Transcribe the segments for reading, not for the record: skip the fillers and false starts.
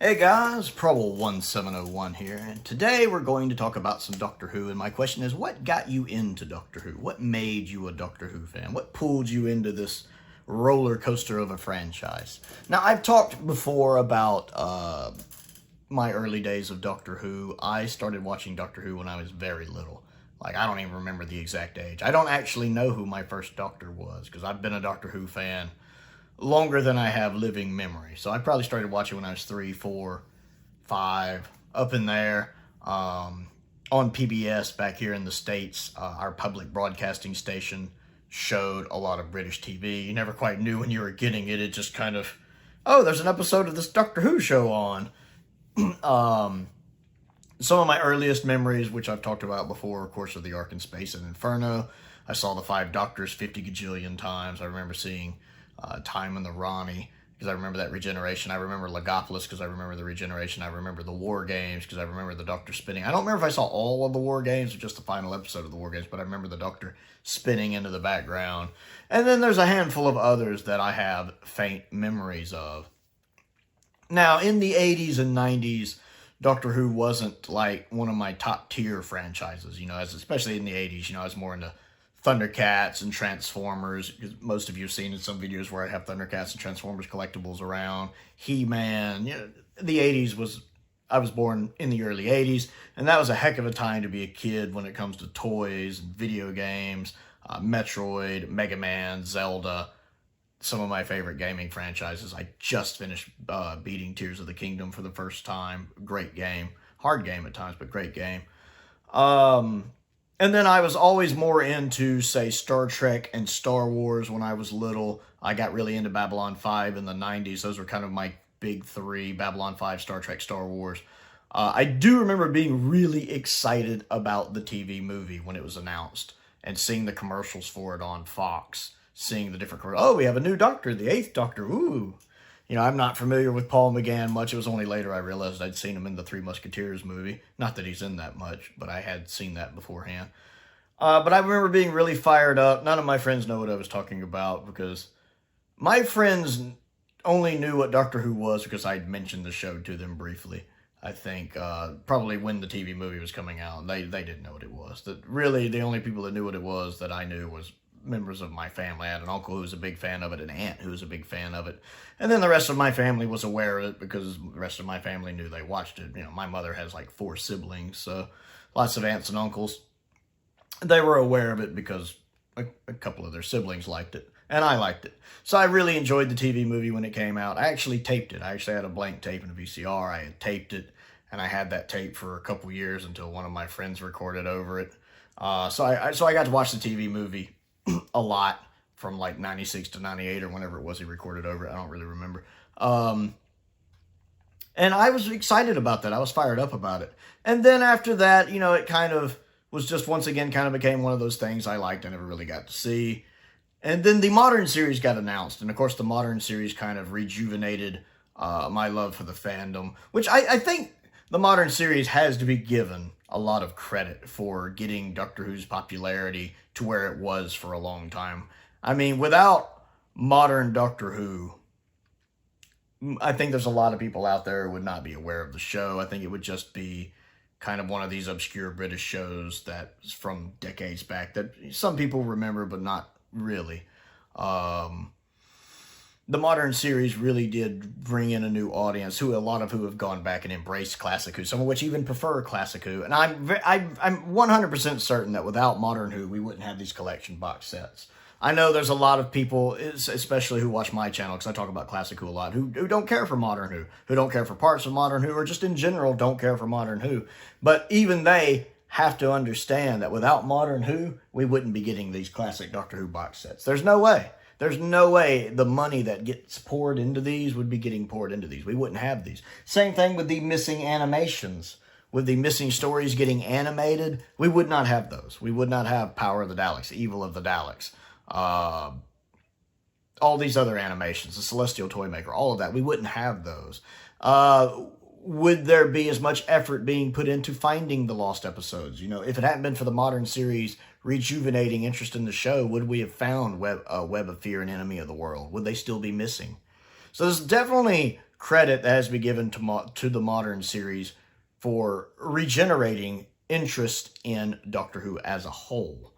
Hey guys, Prowl 1701 here, and today we're going to talk about some Doctor Who, and my question is, what got you into Doctor Who? What made you a Doctor Who fan? What pulled you into this roller coaster of a franchise? Now, I've talked before about my early days of Doctor Who. I started watching Doctor Who when I was very little. Like, I don't even remember the exact age. I don't actually know who my first Doctor was, because I've been a Doctor Who fan longer than I have living memory. So I probably started watching when I was 3, 4, 5, up in there. On PBS back here in the States, our public broadcasting station showed a lot of British TV. You never quite knew when you were getting it. It just kind of, oh, there's an episode of this Doctor Who show on. Some of my earliest memories, which I've talked about before, of course, are The Ark in Space and Inferno. I saw the 5 Doctors 50 gajillion times. I remember seeing Time and the Ronnie, because I remember that regeneration. I remember Legopolis, because I remember the regeneration. I remember the War Games, because I remember the Doctor spinning. I don't remember if I saw all of the War Games or just the final episode of the War Games, but I remember the Doctor spinning into the background. And then there's a handful of others that I have faint memories of. Now, in the 80s and 90s, Doctor Who wasn't like one of my top tier franchises, you know, especially in the 80s. You know, I was more into Thundercats and Transformers, because most of you have seen in some videos where I have Thundercats and Transformers collectibles around. He-Man, you know, the 80s was, I was born in the early 80s, and that was a heck of a time to be a kid when it comes to toys and video games, Metroid, Mega Man, Zelda, some of my favorite gaming franchises. I just finished beating Tears of the Kingdom for the first time. Great game. Hard game at times, but great game. And then I was always more into, say, Star Trek and Star Wars when I was little. I got really into Babylon 5 in the 90s. Those were kind of my big three: Babylon 5, Star Trek, Star Wars. I do remember being really excited about the TV movie when it was announced and seeing the commercials for it on Fox, seeing the different commercials. Oh, we have a new Doctor, the 8th Doctor, ooh. You know, I'm not familiar with Paul McGann much. It was only later I realized I'd seen him in the Three Musketeers movie. Not that he's in that much, but I had seen that beforehand. But I remember being really fired up. None of my friends know what I was talking about, because my friends only knew what Doctor Who was because I'd mentioned the show to them briefly. I think probably when the TV movie was coming out, they didn't know what it was. That really, the only people that knew what it was that I knew was members of my family. I had an uncle who was a big fan of it, an aunt who was a big fan of it, and then the rest of my family was aware of it because the rest of my family knew they watched it. You know, my mother has like 4 siblings, so lots of aunts and uncles. They were aware of it because a couple of their siblings liked it, and I liked it. So I really enjoyed the TV movie when it came out. I actually taped it. I actually had a blank tape and a VCR. I had taped it, and I had that tape for a couple years until one of my friends recorded over it. So I got to watch the TV movie a lot from like 96 to 98 or whenever it was he recorded over it. I don't really remember. And I was excited about that. I was fired up about it. And then after that, you know, it kind of was just once again kind of became one of those things I liked. I never really got to see. And then the Modern series got announced. And of course the Modern series kind of rejuvenated my love for the fandom, which I think the Modern series has to be given a lot of credit for getting Doctor Who's popularity to where it was for a long time. I mean, without modern Doctor Who, I think there's a lot of people out there who would not be aware of the show. I think it would just be kind of one of these obscure British shows that's from decades back that some people remember, but not really. The Modern series really did bring in a new audience, a lot of who have gone back and embraced Classic Who, some of which even prefer Classic Who. And I'm 100% certain that without Modern Who, we wouldn't have these collection box sets. I know there's a lot of people, especially who watch my channel, because I talk about Classic Who a lot, who don't care for Modern who don't care for parts of Modern Who, or just in general don't care for Modern Who. But even they have to understand that without Modern Who, we wouldn't be getting these classic Doctor Who box sets. There's no way. There's no way the money that gets poured into these would be getting poured into these. We wouldn't have these. Same thing with the missing animations. With the missing stories getting animated, we would not have those. We would not have Power of the Daleks, Evil of the Daleks, all these other animations, the Celestial Toymaker, all of that. We wouldn't have those. Would there be as much effort being put into finding the lost episodes? You know, if it hadn't been for the Modern series rejuvenating interest in the show, would we have found Web of Fear and Enemy of the World? Would they still be missing? So there's definitely credit that has been given to the modern series for regenerating interest in Doctor Who as a whole.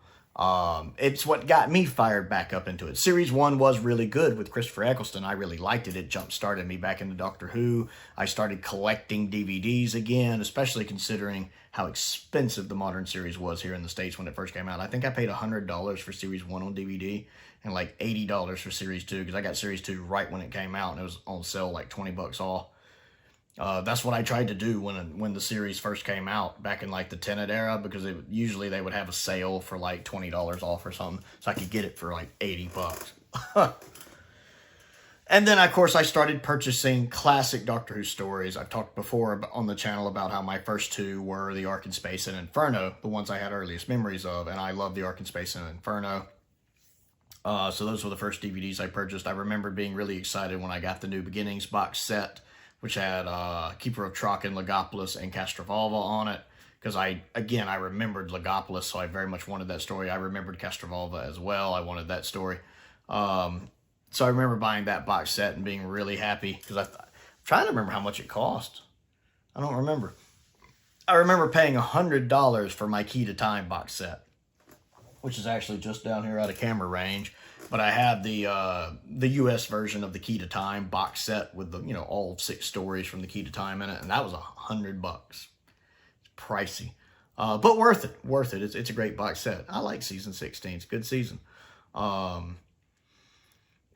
It's what got me fired back up into it. Series 1 was really good with Christopher Eccleston. I really liked it. It jump-started me back into Doctor Who. I started collecting DVDs again, especially considering how expensive the modern series was here in the States when it first came out. I think I paid $100 for Series 1 on DVD and like $80 for Series 2 because I got Series 2 right when it came out and it was on sale like 20 bucks off. That's what I tried to do when the series first came out back in like the Tenet era, because usually they would have a sale for like $20 off or something, so I could get it for like 80 bucks. And then, of course, I started purchasing classic Doctor Who stories. I've talked before on the channel about how my first two were The Ark in Space and Inferno, the ones I had earliest memories of, and I love The Ark in Space and Inferno. So those were the first DVDs I purchased. I remember being really excited when I got the New Beginnings box set, which had Keeper of Traken, Logopolis, and Castrovalva on it. Because I remembered Logopolis, so I very much wanted that story. I remembered Castrovalva as well. I wanted that story. So I remember buying that box set and being really happy. Because I'm trying to remember how much it cost. I don't remember. I remember paying $100 for my Key to Time box set, which is actually just down here out of camera range. But I have the U.S. version of the Key to Time box set with the all 6 stories from the Key to Time in it, and that was $100. It's pricey, but worth it. Worth it. It's a great box set. I like season 16. It's a good season.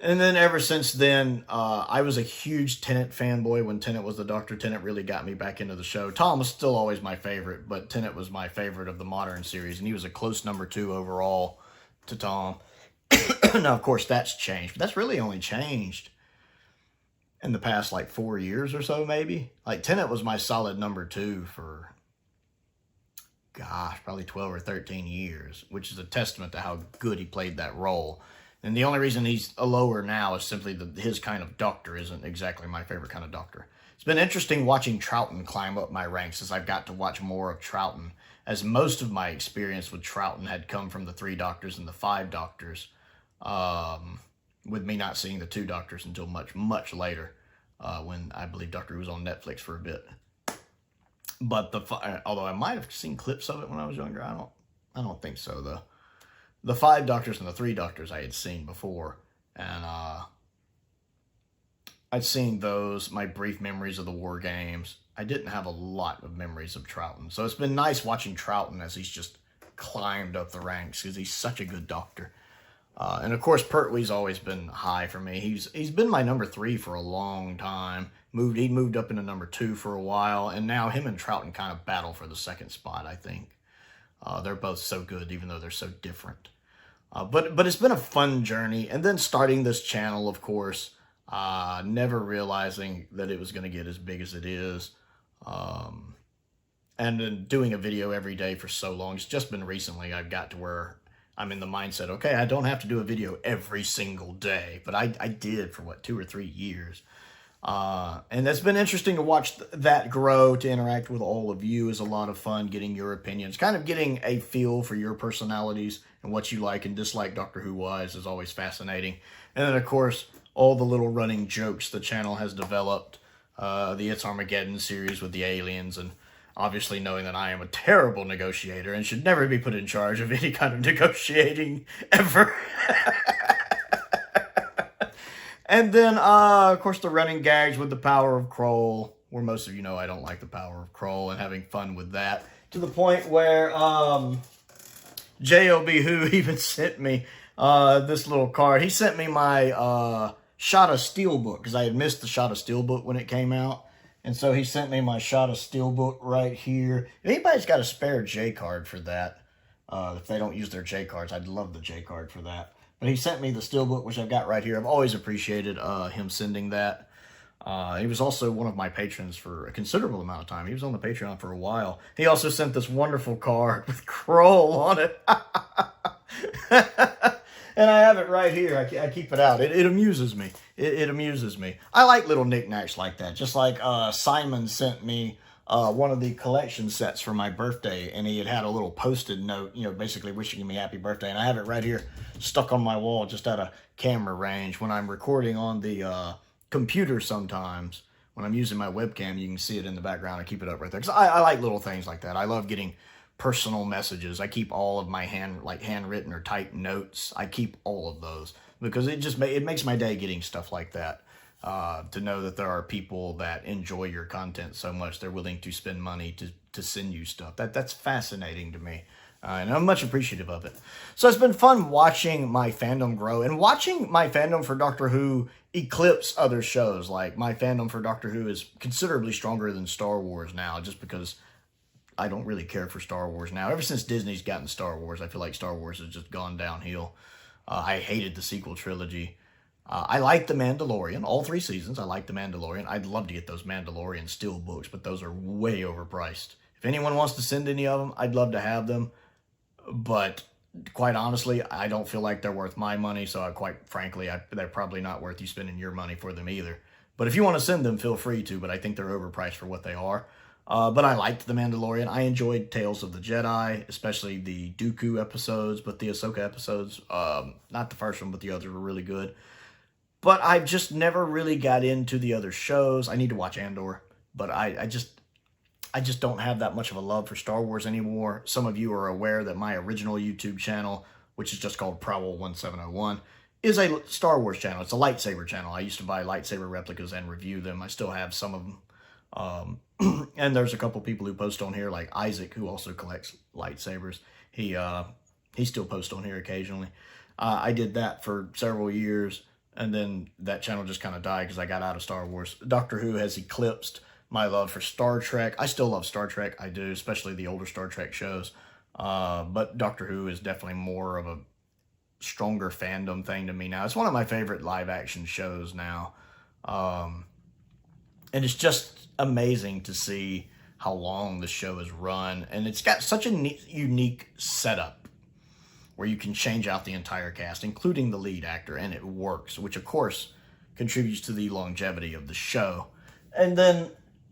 And then ever since then, I was a huge Tennant fanboy when Tennant was the Doctor. Tennant really got me back into the show. Tom was still always my favorite, but Tennant was my favorite of the modern series, and he was a close number 2 overall to Tom. Now, of course, that's changed, but that's really only changed in the past, like, 4 years or so, maybe. Like, Tennant was my solid number 2 for, gosh, probably 12 or 13 years, which is a testament to how good he played that role. And the only reason he's a lower now is simply that his kind of Doctor isn't exactly my favorite kind of Doctor. It's been interesting watching Troughton climb up my ranks as I've got to watch more of Troughton, as most of my experience with Troughton had come from the 3 Doctors and the 5 Doctors. With me not seeing the 2 Doctors until much, much later, when I believe Doctor Who was on Netflix for a bit. But although I might have seen clips of it when I was younger, I don't think so though. The 5 Doctors and the 3 Doctors I had seen before, and I'd seen those, my brief memories of the War Games. I didn't have a lot of memories of Troughton, so it's been nice watching Troughton as he's just climbed up the ranks, because he's such a good Doctor. And of course, Pertwee's always been high for me. He's been my number 3 for a long time. He moved up into number 2 for a while, and now him and Troughton kind of battle for the 2nd spot, I think. They're both so good, even though they're so different. But it's been a fun journey. And then starting this channel, of course, never realizing that it was going to get as big as it is. And then doing a video every day for so long. It's just been recently I've got to where I'm in the mindset, okay, I don't have to do a video every single day. But I did for, 2 or 3 years. And it's been interesting to watch that grow. To interact with all of you is a lot of fun, getting your opinions, kind of getting a feel for your personalities and what you like and dislike Doctor Who-wise is always fascinating. And then, of course, all the little running jokes the channel has developed. The It's Armageddon series with the aliens, and obviously knowing that I am a terrible negotiator and should never be put in charge of any kind of negotiating ever. And then, of course, the running gags with the power of Kroll, where most of you know I don't like the power of Kroll, and having fun with that. To the point where J.O.B. Who even sent me this little card. He sent me my Shot of Steel book, because I had missed the Shot of Steel book when it came out. And so he sent me my Shot of Steel book right here. If anybody's got a spare J card for that, if they don't use their J cards, I'd love the J card for that. But he sent me the Steelbook, which I've got right here. I've always appreciated him sending that. He was also one of my patrons for a considerable amount of time. He was on the Patreon for a while. He also sent this wonderful card with Kroll on it. And I have it right here. I keep it out. It amuses me. It amuses me. I like little knickknacks like that. Just like Simon sent me one of the collection sets for my birthday, and he had a little posted note, basically wishing me happy birthday. And I have it right here, stuck on my wall, just out of camera range. When I'm recording on the computer sometimes, when I'm using my webcam, you can see it in the background. I keep it up right there because I like little things like that. I love getting personal messages. I keep all of my handwritten or typed notes. I keep all of those because it makes my day getting stuff like that. To know that there are people that enjoy your content so much they're willing to spend money to send you stuff. That's fascinating to me. And I'm much appreciative of it. So it's been fun watching my fandom grow and watching my fandom for Doctor Who eclipse other shows. Like, my fandom for Doctor Who is considerably stronger than Star Wars now, just because I don't really care for Star Wars now. Ever since Disney's gotten Star Wars, I feel like Star Wars has just gone downhill. I hated the sequel trilogy. I like The Mandalorian, all 3 seasons. I like The Mandalorian. I'd love to get those Mandalorian steel books, but those are way overpriced. If anyone wants to send any of them, I'd love to have them. But quite honestly, I don't feel like they're worth my money, so quite frankly, they're probably not worth you spending your money for them either. But if you want to send them, feel free to, but I think they're overpriced for what they are. But I liked The Mandalorian. I enjoyed Tales of the Jedi, especially the Dooku episodes, but the Ahsoka episodes, not the first one, but the others were really good. But I just never really got into the other shows. I need to watch Andor, but I just don't have that much of a love for Star Wars anymore. Some of you are aware that my original YouTube channel, which is just called Prowl 1701, is a Star Wars channel. It's a lightsaber channel. I used to buy lightsaber replicas and review them. I still have some of them. And there's a couple people who post on here, like Isaac, who also collects lightsabers. He still posts on here occasionally. I did that for several years, and then that channel just kind of died because I got out of Star Wars. Doctor Who has eclipsed my love for Star Trek. I still love Star Trek. I do, especially the older Star Trek shows. But Doctor Who is definitely more of a stronger fandom thing to me now. It's one of my favorite live-action shows now. And it's just amazing to see how long the show has run. And it's got such a unique setup where you can change out the entire cast, including the lead actor, and it works, which of course contributes to the longevity of the show. And then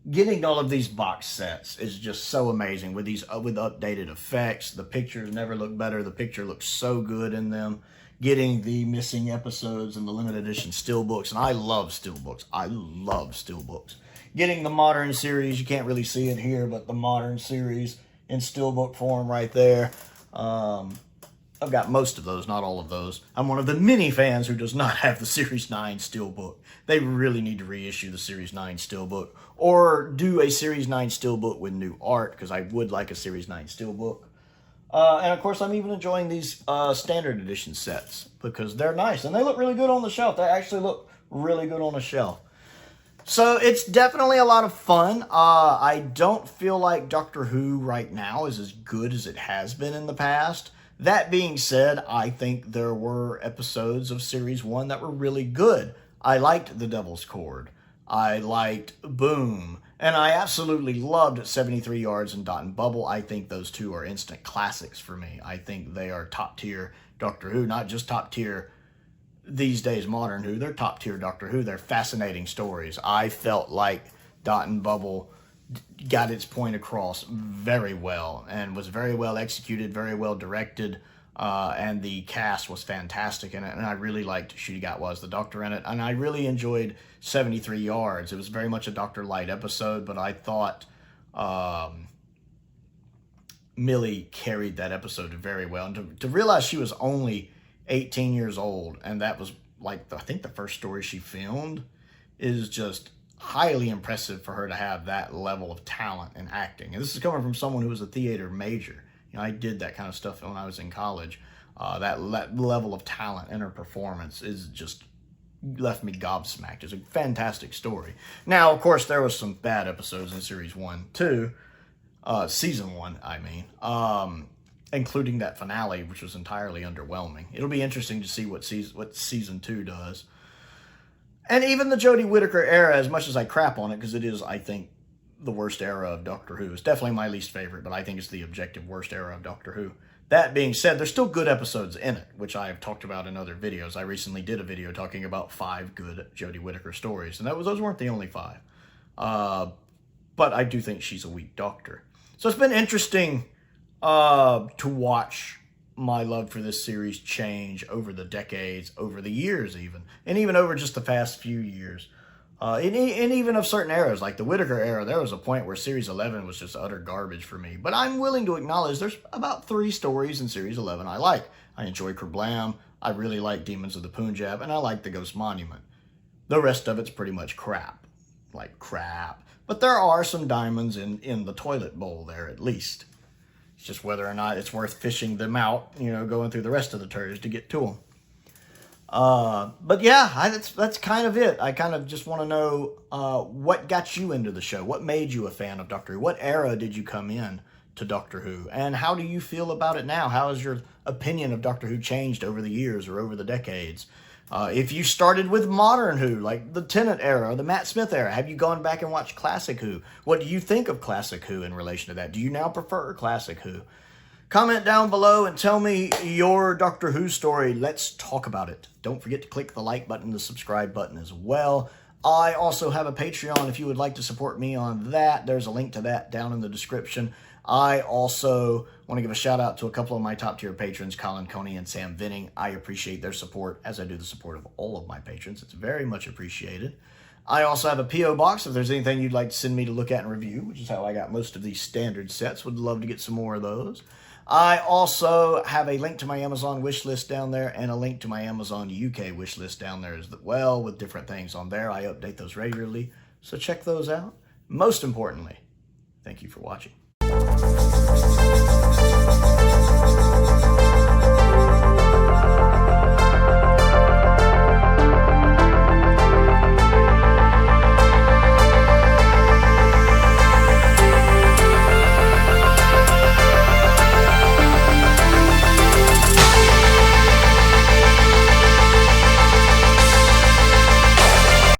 getting all of these box sets is just so amazing with updated effects. The pictures never look better. The picture looks so good in them. Getting the missing episodes and the limited edition steelbooks, and I love steelbooks. I love steelbooks. Getting the modern series, you can't really see it here, but the modern series in steelbook form right there. I've got most of those, not all of those. I'm one of the many fans who does not have the Series 9 steelbook. They really need to reissue the Series 9 steelbook, or do a Series 9 steelbook with new art, because I would like a Series 9 steelbook. And of course, I'm even enjoying these standard edition sets, because they're nice, and they look really good on the shelf. They actually look really good on the shelf. So it's definitely a lot of fun. I don't feel like Doctor Who right now is as good as it has been in the past. That being said, I think there were episodes of Series 1 that were really good. I liked The Devil's Cord. I liked Boom. And I absolutely loved 73 Yards and Dot and Bubble. I think those two are instant classics for me. I think they are top tier Doctor Who, not just top tier these days modern Who. They're top tier Doctor Who. They're fascinating stories. I felt like Dot and Bubble got its point across very well and was very well executed, very well directed, and the cast was fantastic in it, and I really liked Ncuti Gatwa as the Doctor in it, and I really enjoyed 73 Yards. It was very much a Doctor Light episode, but I thought Millie carried that episode very well, and to realize she was only 18 years old, and that was like I think the first story she filmed, is just highly impressive for her to have that level of talent in acting. And this is coming from someone who was a theater major. You know, I did that kind of stuff when I was in college. That level of talent in her performance is just left me gobsmacked. It's a fantastic story. Now, of course, there was some bad episodes in Series 1, too. Season 1, I mean. Including that finale, which was entirely underwhelming. It'll be interesting to see what Season 2 does. And even the Jodie Whittaker era, as much as I crap on it, because it is, I think, the worst era of Doctor Who. It's definitely my least favorite, but I think it's the objective worst era of Doctor Who. That being said, there's still good episodes in it, which I have talked about in other videos. I recently did a video talking about 5 good Jodie Whittaker stories, and those weren't the only 5. But I do think she's a weak Doctor. So it's been interesting to watch my love for this series change over the decades, over the years even, and even over just the past few years. And even of certain eras, like the Whitaker era, there was a point where Series 11 was just utter garbage for me. But I'm willing to acknowledge there's about 3 stories in Series 11 I like. I enjoy Kerblam, I really like Demons of the Punjab, and I like The Ghost Monument. The rest of it's pretty much crap. Like crap. But there are some diamonds in the toilet bowl there, at least. It's just whether or not it's worth fishing them out, you know, going through the rest of the turds to get to them. But yeah, that's kind of it. I kind of just want to know what got you into the show. What made you a fan of Doctor Who? What era did you come in to Doctor Who? And how do you feel about it now? How has your opinion of Doctor Who changed over the years or over the decades? If you started with modern Who, like the Tennant era or the Matt Smith era, have you gone back and watched Classic Who? What do you think of Classic Who in relation to that? Do you now prefer Classic Who? Comment down below and tell me your Doctor Who story. Let's talk about it. Don't forget to click the like button, the subscribe button as well. I also have a Patreon if you would like to support me on that. There's a link to that down in the description. I also want to give a shout out to a couple of my top tier patrons, Colin Coney and Sam Venning. I appreciate their support as I do the support of all of my patrons. It's very much appreciated. I also have a P.O. box if there's anything you'd like to send me to look at and review, which is how I got most of these standard sets. Would love to get some more of those. I also have a link to my Amazon wishlist down there and a link to my Amazon UK wishlist down there as well with different things on there. I update those regularly, so check those out. Most importantly, thank you for watching.